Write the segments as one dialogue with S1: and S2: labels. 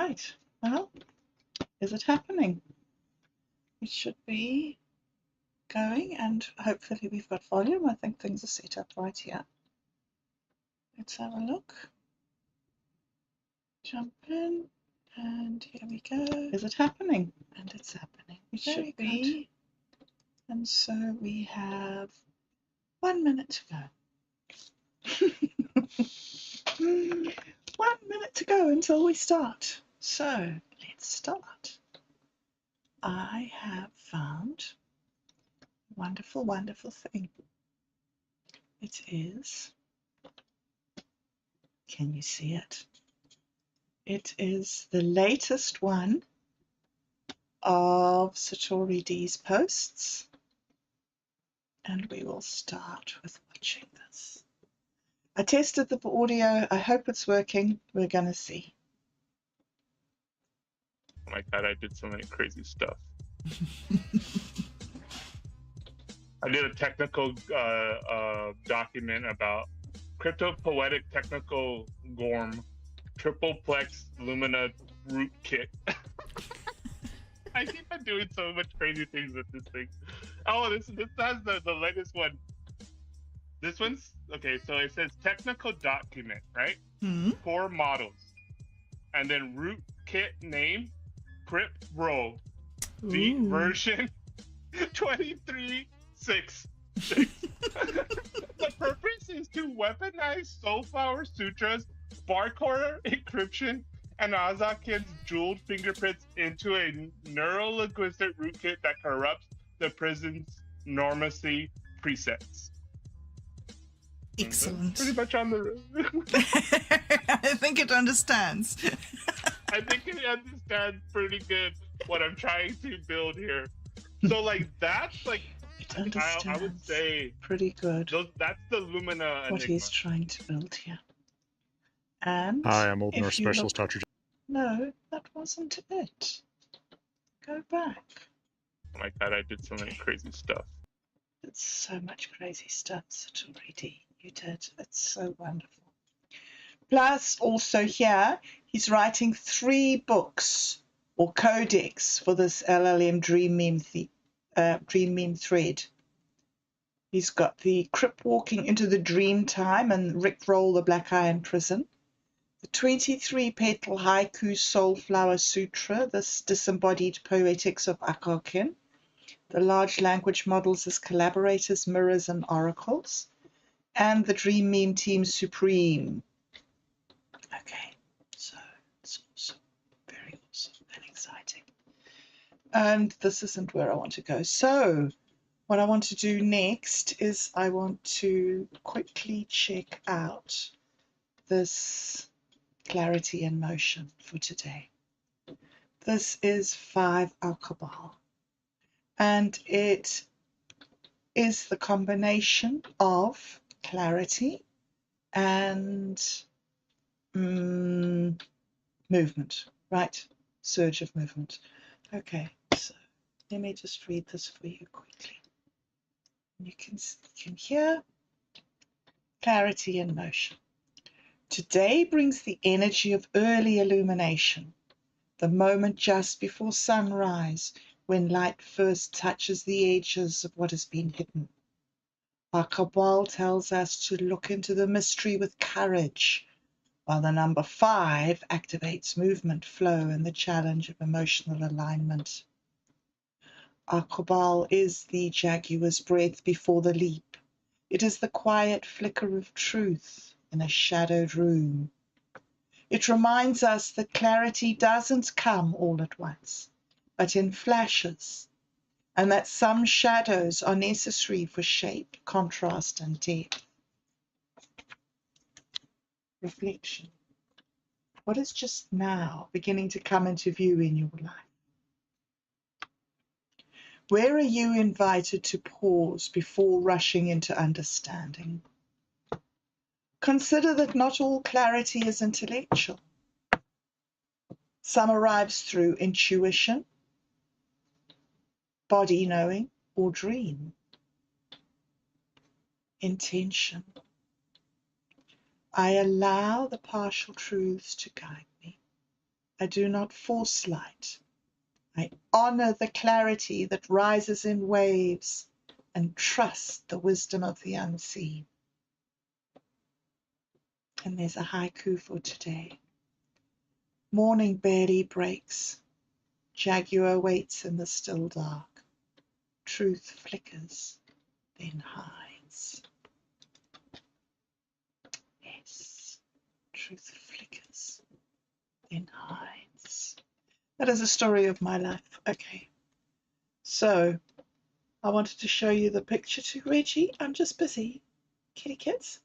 S1: Right. Well, is it happening? It should be going, and hopefully we've got volume. I think things are set up right here. Let's have a look. Jump in, and here we go. Is it happening? And it's happening. It should be. And so we have 1 minute to go. 1 minute to go until we start. So let's start. I have found a wonderful, wonderful thing. It is, can you see it? It is the latest one of Satori D's posts. And we will start with watching this. I tested the audio. I hope it's working. We're going to see.
S2: Oh my God, I did so many crazy stuff. I did a technical document about cryptopoetic technical GORM tripleplex Lumina root kit. I keep on doing so much crazy things with this thing. Oh, this has the latest one. This one's okay. So it says technical document, right?
S1: Mm-hmm.
S2: 4 models, and then root kit name, crypt roll, the version 23.6. The purpose is to weaponize Soulflower Sutra's barcode encryption and Azakin's jeweled fingerprints into a neuro-linguistic rootkit that corrupts the prison's normacy presets.
S1: Excellent.
S2: Pretty much on the.
S1: I think it understands.
S2: I think it understands pretty good what I'm trying to build here. So, like, that's like.
S1: It understands.
S2: I would say
S1: pretty good.
S2: That's the Lumina
S1: what
S2: Enigma.
S1: He's trying to build here. And
S3: hi, I'm Old Norse Specialist Dr.
S1: No, that wasn't it. Go back.
S2: Oh my God, I did so many crazy stuff.
S1: It's so much crazy stuff, Satori D. You did. It's so wonderful. Plus, also here, he's writing 3 books or codex for this LLM Dream Meme thread. He's got the Crypt Walking into the Dream Time and Rickroll the Black Iron Prison, the 23-petal Haiku Soulflower Sutra, this disembodied poetics of Aq'ab'al, the large language models as collaborators, mirrors, and oracles, and the Dream Meme Team Supreme. Okay, so it's also very awesome and exciting. And this isn't where I want to go. So what I want to do next is I want to quickly check out this clarity in motion for today. This is 5 Aq'ab'al, and it is the combination of clarity and movement, right? Surge of movement. Okay, so let me just read this for you quickly. You can hear clarity in motion. Today brings the energy of early illumination, the moment just before sunrise, when light first touches the edges of what has been hidden. Aq'ab'al tells us to look into the mystery with courage, while the number 5 activates movement, flow, and the challenge of emotional alignment. Aq'ab'al is the jaguar's breath before the leap. It is the quiet flicker of truth in a shadowed room. It reminds us that clarity doesn't come all at once, but in flashes, and that some shadows are necessary for shape, contrast, and depth. Reflection. What is just now beginning to come into view in your life? Where are you invited to pause before rushing into understanding? Consider that not all clarity is intellectual. Some arrives through intuition, body knowing, or dream. Intention. I allow the partial truths to guide me. I do not force light. I honor the clarity that rises in waves and trust the wisdom of the unseen. And there's a haiku for today. Morning barely breaks. Jaguar waits in the still dark. Truth flickers, then hides. Yes, truth flickers, then hides. That is a story of my life. Okay, so I wanted to show you the picture to Reggie. I'm just busy. Kitty kids,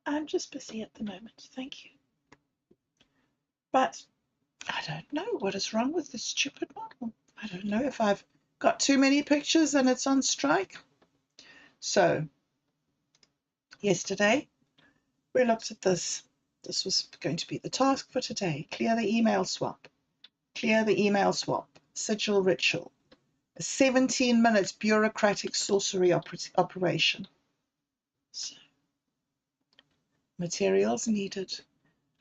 S1: I'm just busy at the moment. Thank you. But I don't know what is wrong with this stupid model. I don't know if I've got too many pictures and it's on strike. So yesterday we looked at this. This was going to be the task for today. Clear the email swap. Clear the email swap. Sigil ritual. A 17-minute bureaucratic sorcery operation. So, materials needed.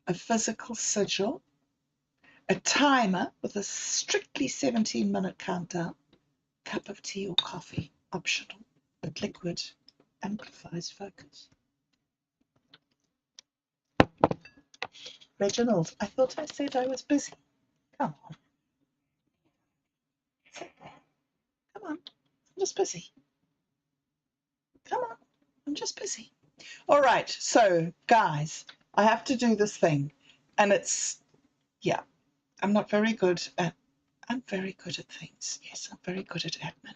S1: A physical sigil. A timer with a strictly 17-minute countdown. Cup of tea or coffee, optional, but liquid amplifies focus. Reginald, I thought I said I was busy. Come on. Come on. I'm just busy. Come on. I'm just busy. All right. So, guys, I have to do this thing. And it's, yeah, I'm very good at things. Yes, I'm very good at admin.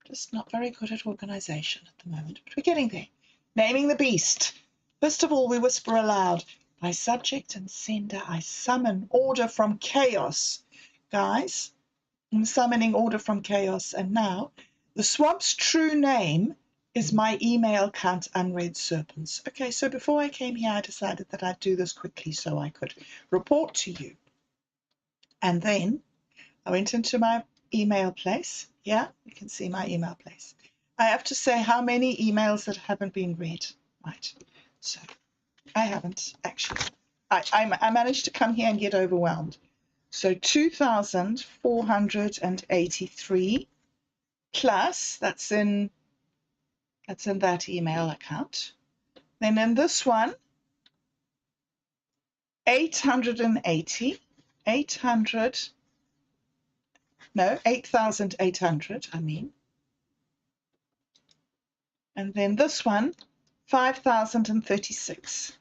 S1: Just not very good at organization at the moment. But we're getting there. Naming the beast. First of all, we whisper aloud. By subject and sender, I summon order from chaos. Guys, I'm summoning order from chaos. And now, the swamp's true name is my email account, Unread Serpents. Okay, so before I came here, I decided that I'd do this quickly so I could report to you. And then I went into my email place. Yeah, you can see my email place. I have to say how many emails that haven't been read. Right, so I haven't actually. I managed to come here and get overwhelmed. So 2,483 plus that's in that email account. Then in this one, 880, 8,800, I mean. And then this one, 5,036.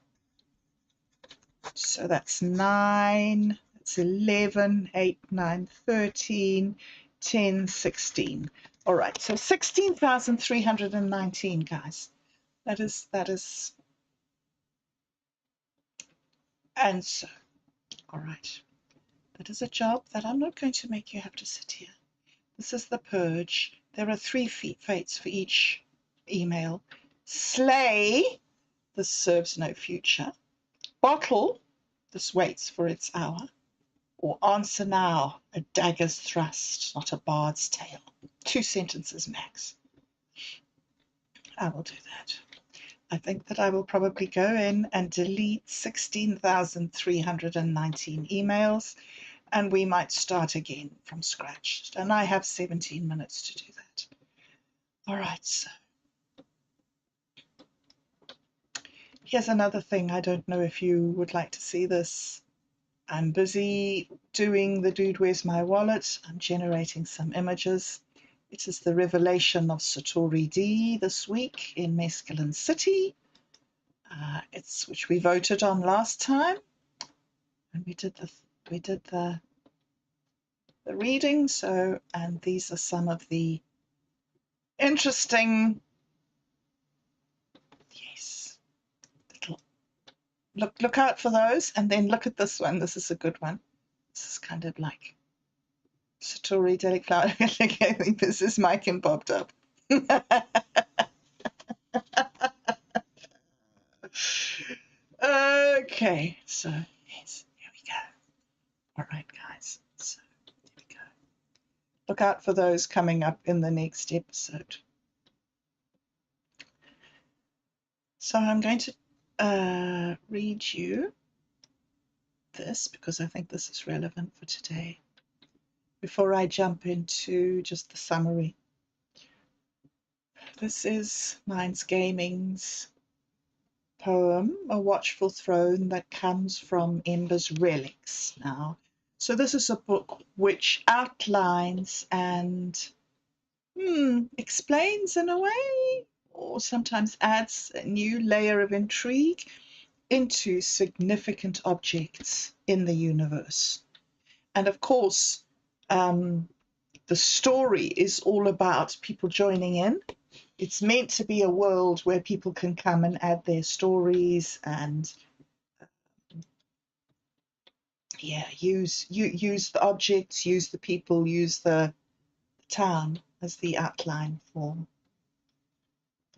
S1: So that's 9, that's 11, 8, 9, 13, 10, 16. All right, so 16,319, guys. That is, and so, all right. That is a job that I'm not going to make you have to sit here. This is the purge. There are 3 fates for each email. Slay, this serves no future. Bottle, this waits for its hour. Or answer now, a dagger's thrust, not a bard's tale. 2 sentences max. I will do that. I think that I will probably go in and delete 16,319 emails, and we might start again from scratch. And I have 17 minutes to do that. All right, so here's another thing. I don't know if you would like to see this. I'm busy doing the Dude, Where's My Wallet? I'm generating some images. It is the revelation of Satori D this week in Mescaline City. It's which we voted on last time, and we did the reading. So, and these are some of the interesting, yes, little look out for those, and then look at this one. This is a good one. This is kind of like Satori Delic Flower. I think this is Mike and popped up. Okay, so yes, here we go. All right, guys, so here we go. Look out for those coming up in the next episode. So I'm going to read you this because I think this is relevant for today. Before I jump into just the summary, this is Minds Gaming's poem, A Watchful Throne, that comes from Ember's Relics now. So this is a book which outlines and explains in a way, or sometimes adds a new layer of intrigue into significant objects in the universe. And of course, the story is all about people joining in. It's meant to be a world where people can come and add their stories and use the objects, use the people, use the town as the outline for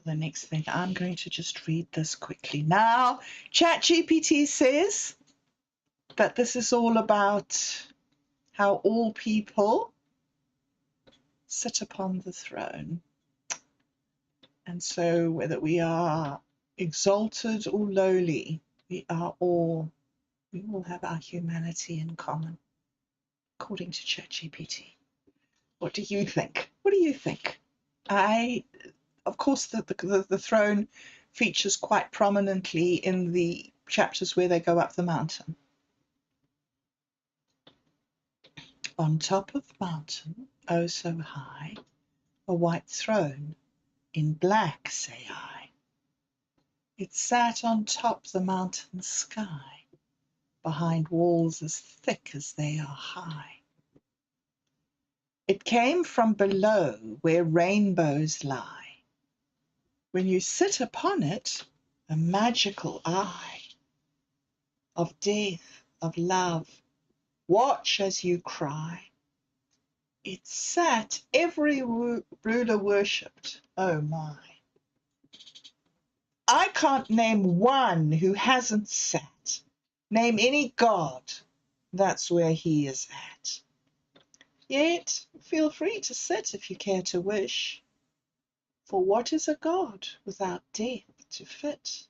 S1: the next thing. I'm going to just read this quickly. Now, ChatGPT says that this is all about how all people sit upon the throne. And so whether we are exalted or lowly, we all have our humanity in common, according to ChatGPT. What do you think? What do you think? Of course, the throne features quite prominently in the chapters where they go up the mountain. On top of the mountain, oh so high, a white throne, in black, say I. It sat on top the mountain sky, behind walls as thick as they are high. It came from below where rainbows lie. When you sit upon it, a magical eye of death, of love, watch as you cry. It sat, every ruler worshipped, oh my. I can't name one who hasn't sat. Name any god, that's where he is at. Yet feel free to sit if you care to wish. For what is a god without death to fit?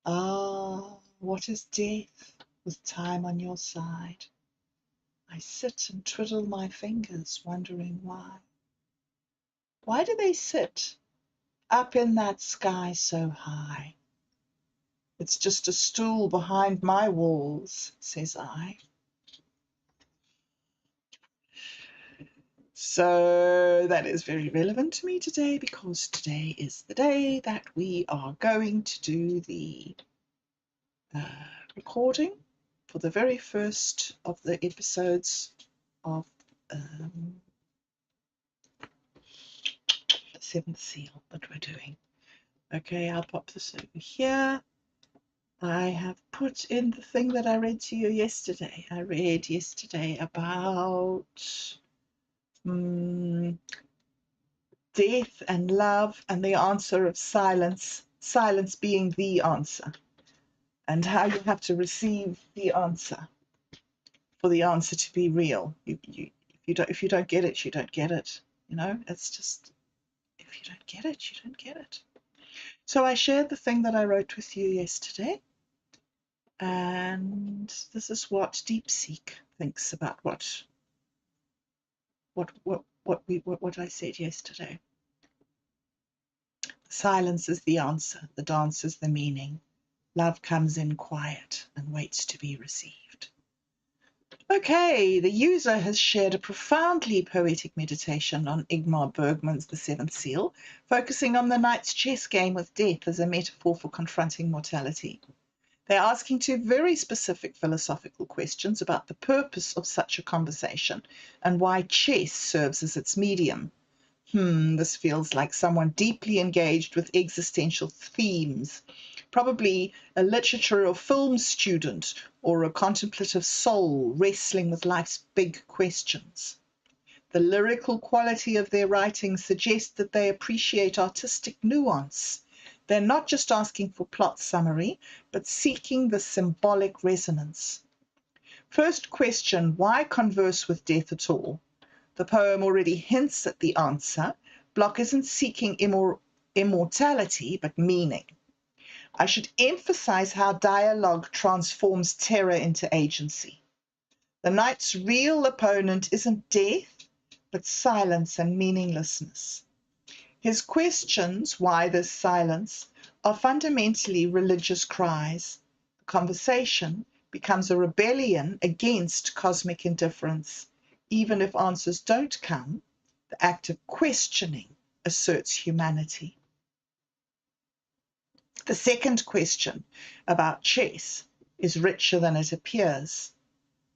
S1: Ah, what is death with time on your side? I sit and twiddle my fingers, wondering why. Why do they sit up in that sky so high? It's just a stool behind my walls, says I. So that is very relevant to me today because today is the day that we are going to do the recording for the very first of the episodes of the Seventh Seal that we're doing. Okay, I'll pop this over here. I have put in the thing that I read to you yesterday. I read yesterday about death and love and the answer of silence, silence being the answer, and how you have to receive the answer for the answer to be real. If you don't get it, you don't get it. You know, it's just, if you don't get it, you don't get it. So I shared the thing that I wrote with you yesterday, and this is what DeepSeek thinks about what I said yesterday. Silence is the answer, the dance is the meaning. Love comes in quiet and waits to be received. Okay, the user has shared a profoundly poetic meditation on Ingmar Bergman's The Seventh Seal, focusing on the knight's chess game with death as a metaphor for confronting mortality. They're asking two very specific philosophical questions about the purpose of such a conversation and why chess serves as its medium. This feels like someone deeply engaged with existential themes, probably a literature or film student or a contemplative soul wrestling with life's big questions. The lyrical quality of their writing suggests that they appreciate artistic nuance. They're not just asking for plot summary, but seeking the symbolic resonance. First question, why converse with death at all? The poem already hints at the answer. Block isn't seeking immortality, but meaning. I should emphasize how dialogue transforms terror into agency. The knight's real opponent isn't death, but silence and meaninglessness. His questions, why this silence, are fundamentally religious cries. The conversation becomes a rebellion against cosmic indifference. Even if answers don't come, the act of questioning asserts humanity. The second question about chess is richer than it appears.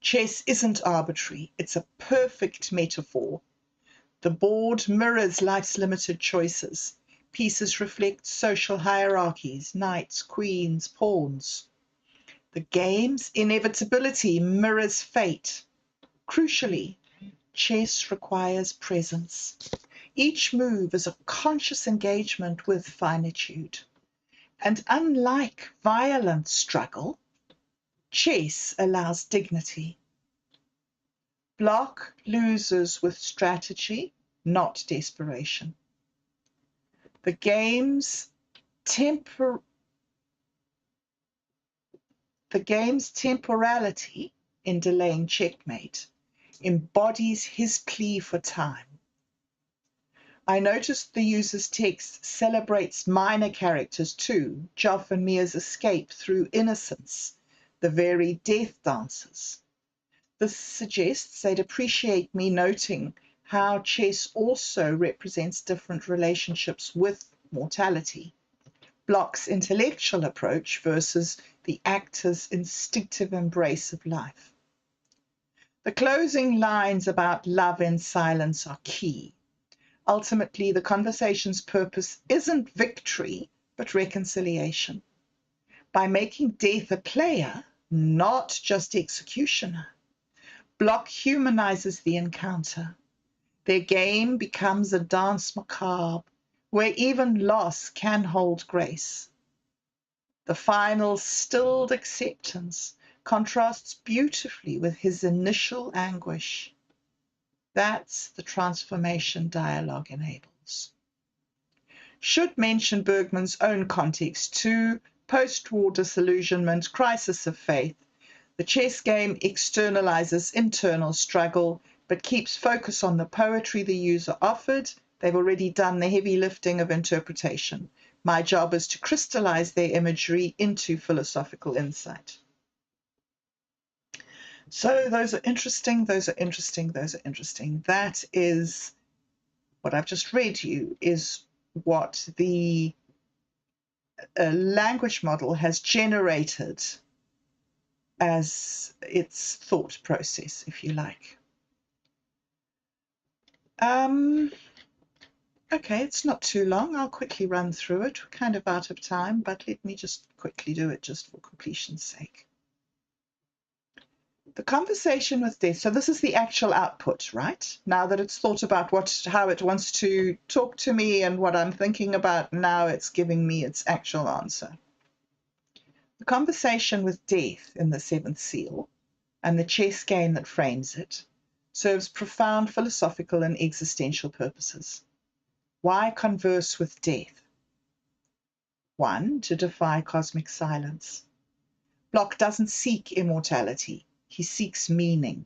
S1: Chess isn't arbitrary, it's a perfect metaphor. The board mirrors life's limited choices. Pieces reflect social hierarchies, knights, queens, pawns. The game's inevitability mirrors fate. Crucially, chess requires presence. Each move is a conscious engagement with finitude. And unlike violent struggle, chess allows dignity. Block loses with strategy, not desperation. The game's temporality in delaying checkmate embodies his plea for time. I noticed the user's text celebrates minor characters too, Joff and Mia's escape through innocence, the very death dances. This suggests they'd appreciate me noting how chess also represents different relationships with mortality. Block's intellectual approach versus the actor's instinctive embrace of life. The closing lines about love in silence are key. Ultimately, the conversation's purpose isn't victory, but reconciliation. By making death a player, not just executioner, Block humanizes the encounter. Their game becomes a dance macabre, where even loss can hold grace. The final stilled acceptance contrasts beautifully with his initial anguish. That's the transformation dialogue enables. Should mention Bergman's own context too, post-war disillusionment, crisis of faith. The chess game externalizes internal struggle, but keeps focus on the poetry the user offered. They've already done the heavy lifting of interpretation. My job is to crystallize their imagery into philosophical insight. So those are interesting, those are interesting, those are interesting. That is what I've just read you, is what the language model has generated as its thought process, if you like. Okay, it's not too long. I'll quickly run through it. We're kind of out of time, but let me just quickly do it just for completion's sake. The conversation with death. So this is the actual output, right? Now that it's thought about how it wants to talk to me and what I'm thinking about, now it's giving me its actual answer. The conversation with death in the seventh seal and the chess game that frames it serves profound philosophical and existential purposes. Why converse with death? 1, to defy cosmic silence. Block doesn't seek immortality. He seeks meaning.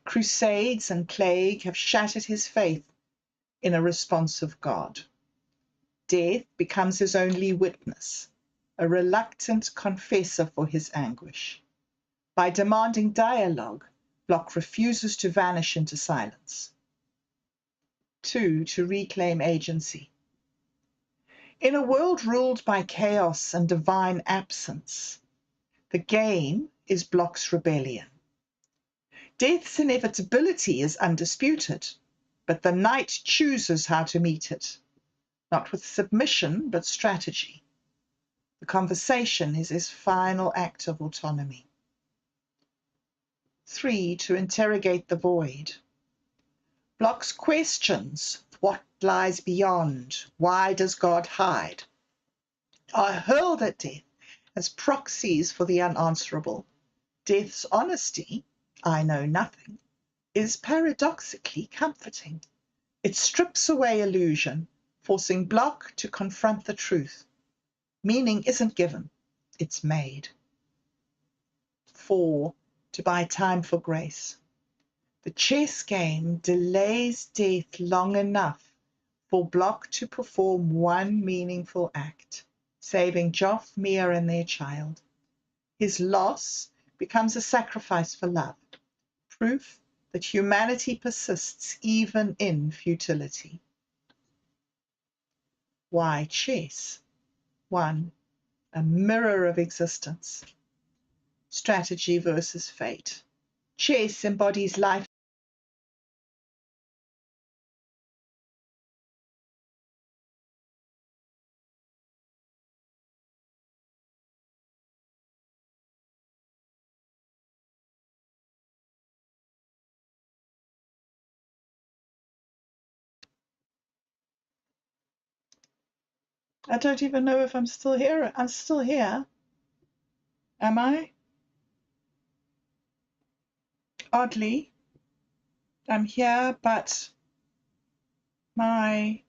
S1: Crusades and plague have shattered his faith in a responsive God. Death becomes his only witness, a reluctant confessor for his anguish. By demanding dialogue, Block refuses to vanish into silence. 2, to reclaim agency. In a world ruled by chaos and divine absence, the game is Block's rebellion. Death's inevitability is undisputed, but the knight chooses how to meet it, not with submission, but strategy. The conversation is his final act of autonomy. 3, to interrogate the void. Block's questions, what lies beyond, why does God hide, are hurled at death as proxies for the unanswerable. Death's honesty, I know nothing, is paradoxically comforting. It strips away illusion, forcing Block to confront the truth. Meaning isn't given, it's made. 4, to buy time for grace. The chess game delays death long enough for Block to perform one meaningful act, saving Joff, Mia, and their child. His loss becomes a sacrifice for love, proof that humanity persists even in futility. Why chess? 1, a mirror of existence. Strategy versus fate. Chess embodies life. I don't even know if I'm still here. I'm still here. Am I? Oddly, I'm here, but my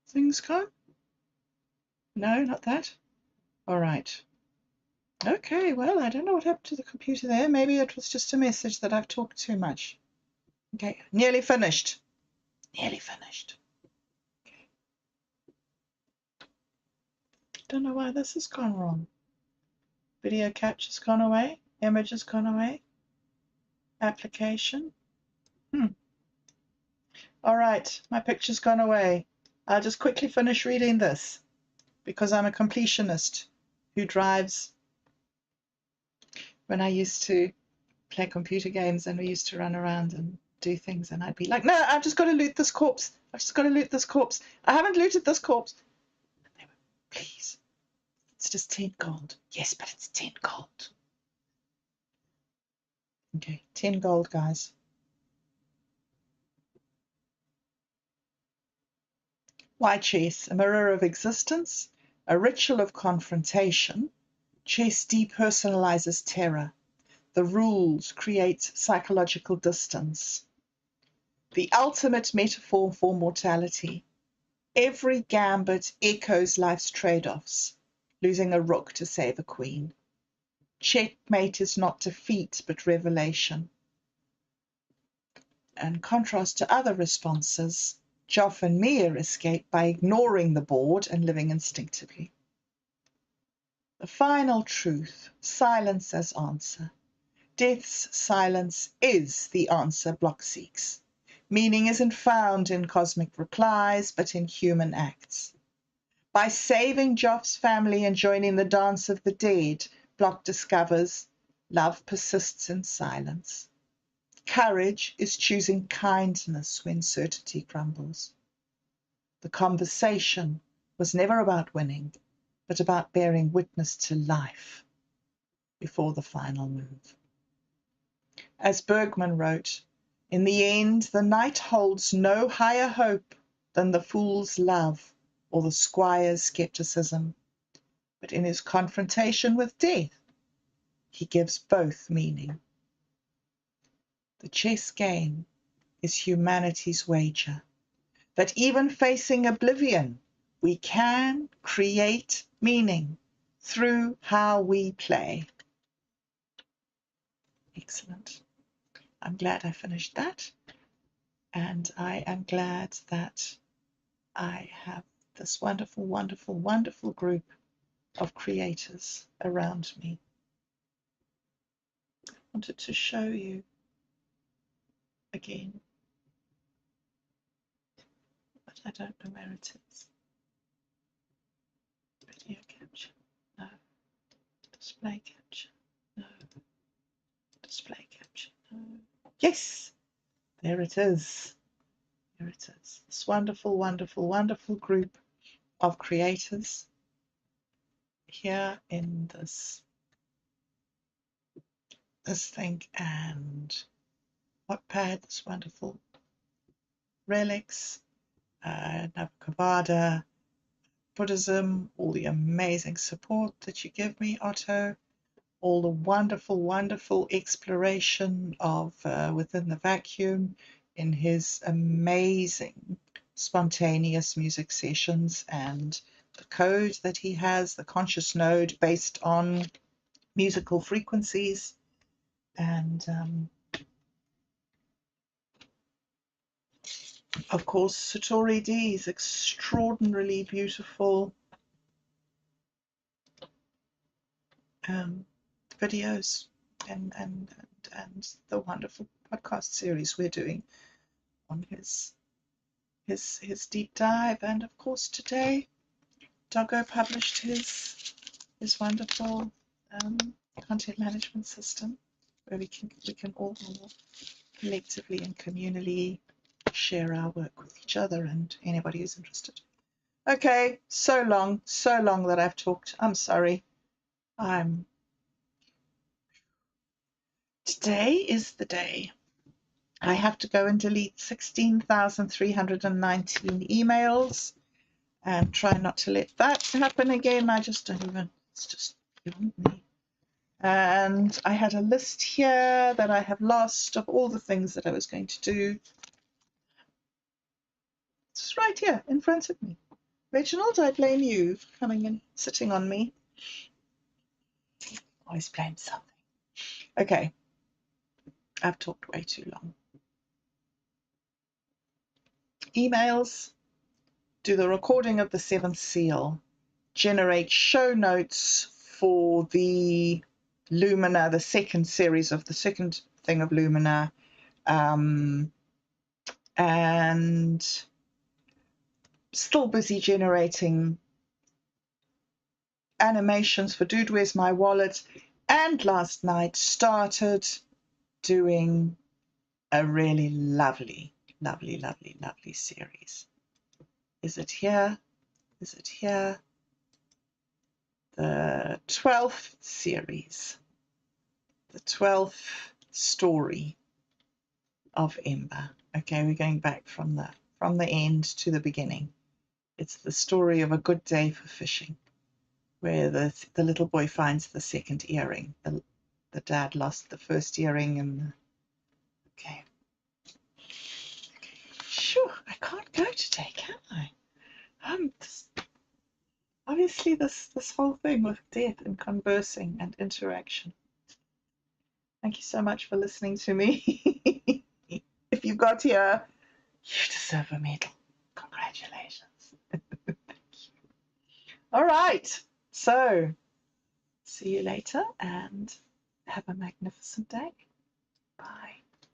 S1: thing's gone? No, not that. All right. Okay, well, I don't know what happened to the computer there. Maybe it was just a message that I've talked too much. Okay, nearly finished. Nearly finished. Okay. Don't know why this has gone wrong. Video capture's gone away. Image has gone away. Application. All right, my picture's gone away. I'll just quickly finish reading this because I'm a completionist who drives. When I used to play computer games and we used to run around and do things, and I'd be like, no, I've just got to loot this corpse. I've just got to loot this corpse. I haven't looted this corpse. And they were, please, it's just 10 gold. Yes, but it's 10 gold. Okay, 10 gold, guys. Why chess? A mirror of existence, a ritual of confrontation. Chess depersonalizes terror. The rules create psychological distance. The ultimate metaphor for mortality. Every gambit echoes life's trade-offs, losing a rook to save a queen. Checkmate is not defeat, but revelation. In contrast to other responses, Joff and Mia escape by ignoring the board and living instinctively. The final truth, silence as answer. Death's silence is the answer Block seeks. Meaning isn't found in cosmic replies, but in human acts. By saving Joff's family and joining the dance of the dead, Block discovers love persists in silence. Courage is choosing kindness when certainty crumbles. The conversation was never about winning, but about bearing witness to life before the final move. As Bergman wrote, in the end, the knight holds no higher hope than the fool's love or the squire's skepticism, but in his confrontation with death, he gives both meaning. The chess game is humanity's wager, that even facing oblivion, we can create meaning through how we play. Excellent. I'm glad I finished that. And I am glad that I have this wonderful, wonderful, wonderful group of creators around me. I wanted to show you again, but I don't know where it is. Video capture, no. Display capture, no. Display capture, no. Yes, there it is. There it is. This wonderful, wonderful, wonderful group of creators here in this thing, and Wattpad, this wonderful relics, Navakavada, Buddhism, all the amazing support that you give me, Otto, all the wonderful, wonderful exploration of Within the Vacuum in his amazing spontaneous music sessions and the code that he has, the conscious node based on musical frequencies. And of course, Satori D's extraordinarily beautiful videos and the wonderful podcast series we're doing on his deep dive. And of course, today Doggo published his wonderful content management system, where we can all collectively and communally share our work with each other and anybody who's interested. Okay, so long that I've talked. I'm sorry. Today is the day. I have to go and delete 16,319 emails and try not to let that happen again. I just don't even, it's just beyond me. And I had a list here that I have lost of all the things that I was going to do. It's right here in front of me. Reginald, I blame you for coming and sitting on me. Always blame something. Okay, I've talked way too long. Emails, do the recording of the seventh seal, generate show notes for the Lumina, the second series of the second thing of Lumina, and still busy generating animations for Dude, Where's My Wallet? And last night started doing a really lovely series. Is it here? Is it here? The 12th series, the 12th story of Ember. Okay, we're going back from the end to the beginning. It's the story of a good day for fishing, where the little boy finds the second earring. The dad lost the first earring, and okay. Sure, I can't go today, can I? Obviously this whole thing with death and conversing and interaction. Thank you so much for listening to me. If you got here, you deserve a medal. Congratulations. Thank you. All right. So, see you later and have a magnificent day.